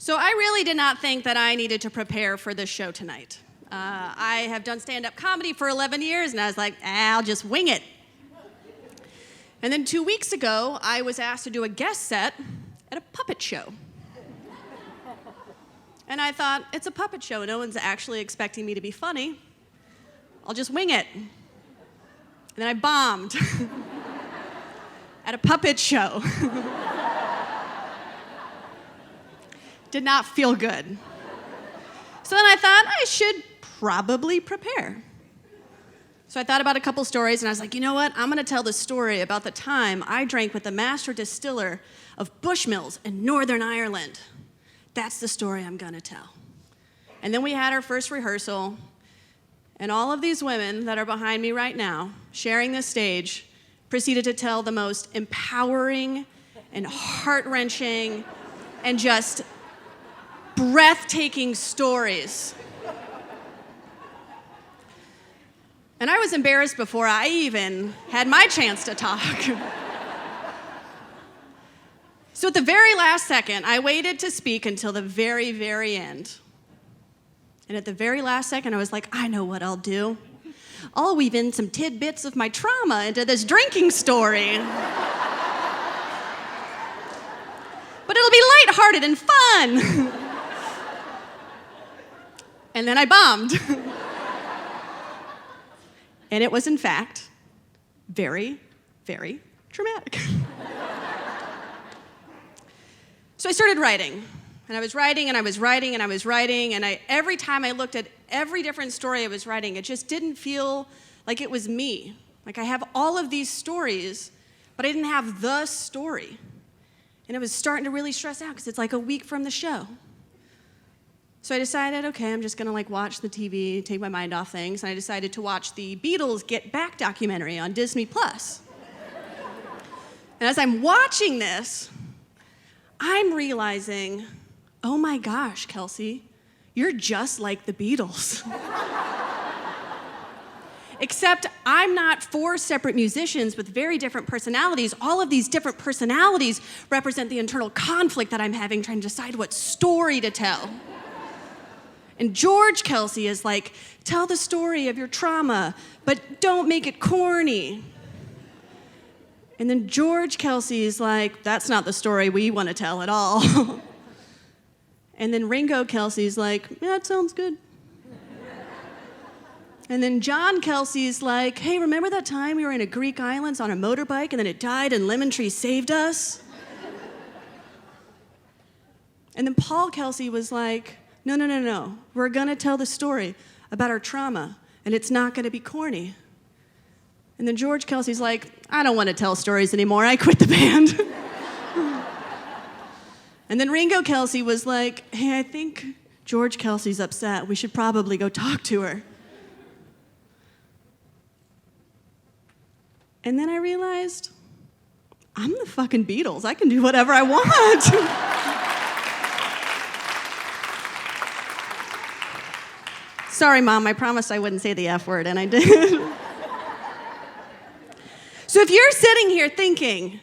So I really did not think that I needed to prepare for this show tonight. I have done stand-up comedy for 11 years, and I was like, I'll just wing it. And then 2 weeks ago, I was asked to do a guest set at a puppet show. And I thought, it's a puppet show. No one's actually expecting me to be funny. I'll just wing it. And then I bombed at a puppet show. Did not feel good. So then I thought I should probably prepare. So I thought about a couple stories, and I was like, you know what? I'm going to tell the story about the time I drank with the master distiller of Bushmills in Northern Ireland. That's the story I'm going to tell. And then we had our first rehearsal, and all of these women that are behind me right now, sharing this stage, proceeded to tell the most empowering and heart-wrenching and just breathtaking stories. And I was embarrassed before I even had my chance to talk. So at the very last second, I waited to speak until the very, very end. And at the very last second, I was like, I know what I'll do. I'll weave in some tidbits of my trauma into this drinking story. But it'll be lighthearted and fun. And then I bombed. And it was, in fact, very, very traumatic. So I started writing. And I was writing, and I was writing, and I was writing, and every time I looked at every different story I was writing, it just didn't feel like it was me. Like I have all of these stories, but I didn't have the story. And it was starting to really stress out because it's like a week from the show. So I decided, okay, I'm just gonna watch the TV, take my mind off things, and I decided to watch the Beatles Get Back documentary on Disney+. And as I'm watching this, I'm realizing, oh my gosh, Kelsey, you're just like the Beatles. Except I'm not four separate musicians with very different personalities. All of these different personalities represent the internal conflict that I'm having trying to decide what story to tell. And George Kelsey is like, tell the story of your trauma, but don't make it corny. And then George Kelsey is like, that's not the story we want to tell at all. And then Ringo Kelsey's like, yeah, that sounds good. And then John Kelsey's like, hey, remember that time we were in a Greek islands on a motorbike and then it died and lemon tree saved us? And then Paul Kelsey was like, no. We're gonna tell the story about our trauma and it's not gonna be corny. And then George Kelsey's like, I don't want to tell stories anymore. I quit the band. And then Ringo Kelsey was like, hey, I think George Kelsey's upset. We should probably go talk to her. And then I realized, I'm the fucking Beatles. I can do whatever I want. Sorry, Mom, I promised I wouldn't say the F word, and I did. So if you're sitting here thinking,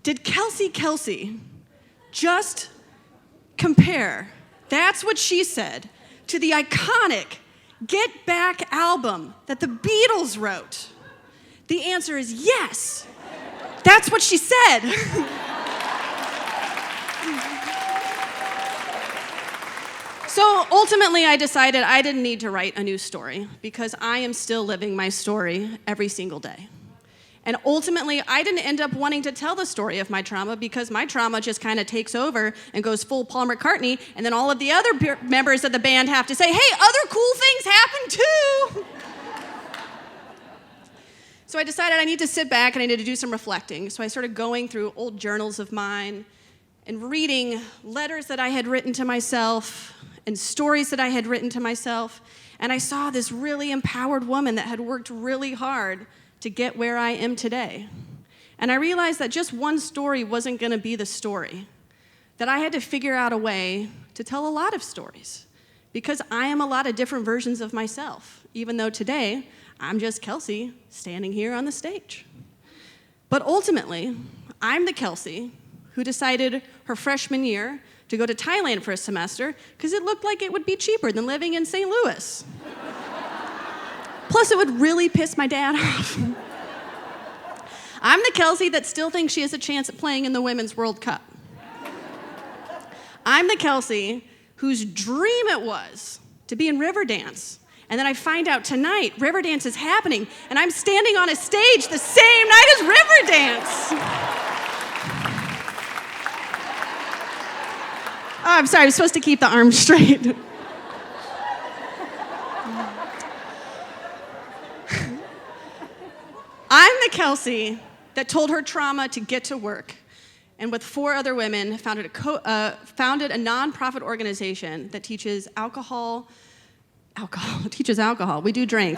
did Kelsey just compare That's What She Said to the iconic Get Back album that the Beatles wrote? The answer is yes. That's what she said. So ultimately, I decided I didn't need to write a new story because I am still living my story every single day. And ultimately, I didn't end up wanting to tell the story of my trauma because my trauma just kind of takes over and goes full Paul McCartney, and then all of the other members of the band have to say, hey, other cool things happen too. So I decided I need to sit back and I need to do some reflecting. So I started going through old journals of mine and reading letters that I had written to myself and stories that I had written to myself. And I saw this really empowered woman that had worked really hard to get where I am today. And I realized that just one story wasn't gonna be the story, that I had to figure out a way to tell a lot of stories because I am a lot of different versions of myself, even though today I'm just Kelsey standing here on the stage. But ultimately, I'm the Kelsey who decided her freshman year to go to Thailand for a semester because it looked like it would be cheaper than living in St. Louis. Plus, it would really piss my dad off. I'm the Kelsey that still thinks she has a chance at playing in the Women's World Cup. I'm the Kelsey whose dream it was to be in Riverdance. And then I find out tonight Riverdance is happening, and I'm standing on a stage the same night as Riverdance. Oh, I'm sorry, I'm supposed to keep the arms straight. I'm the Kelsey that told her trauma to get to work, and with 4 other women founded a nonprofit organization that teaches alcohol. Teaches alcohol. We do drink.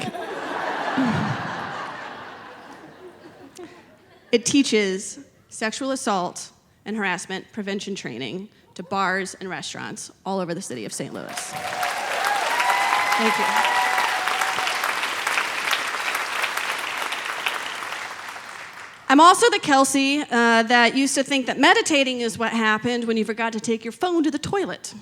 It teaches sexual assault and harassment prevention training to bars and restaurants all over the city of St. Louis. Thank you. I'm also the Kelsey that used to think that meditating is what happened when you forgot to take your phone to the toilet.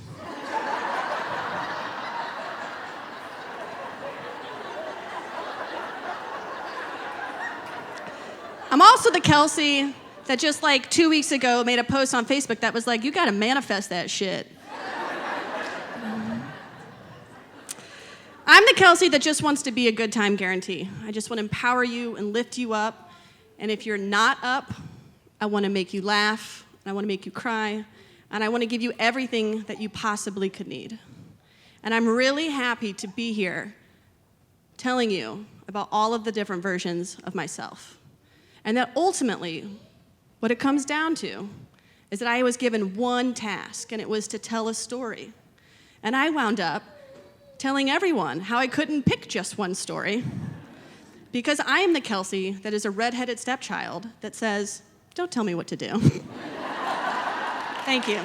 I'm also the Kelsey that just like 2 weeks ago made a post on Facebook that was like, you gotta manifest that shit. I'm the Kelsey that just wants to be a good time guarantee. I just want to empower you and lift you up. And if you're not up, I want to make you laugh, and I want to make you cry, and I want to give you everything that you possibly could need. And I'm really happy to be here telling you about all of the different versions of myself. And that ultimately, what it comes down to is that I was given one task, and it was to tell a story. And I wound up telling everyone how I couldn't pick just one story, because I am the Kelsey that is a redheaded stepchild that says, don't tell me what to do. Thank you.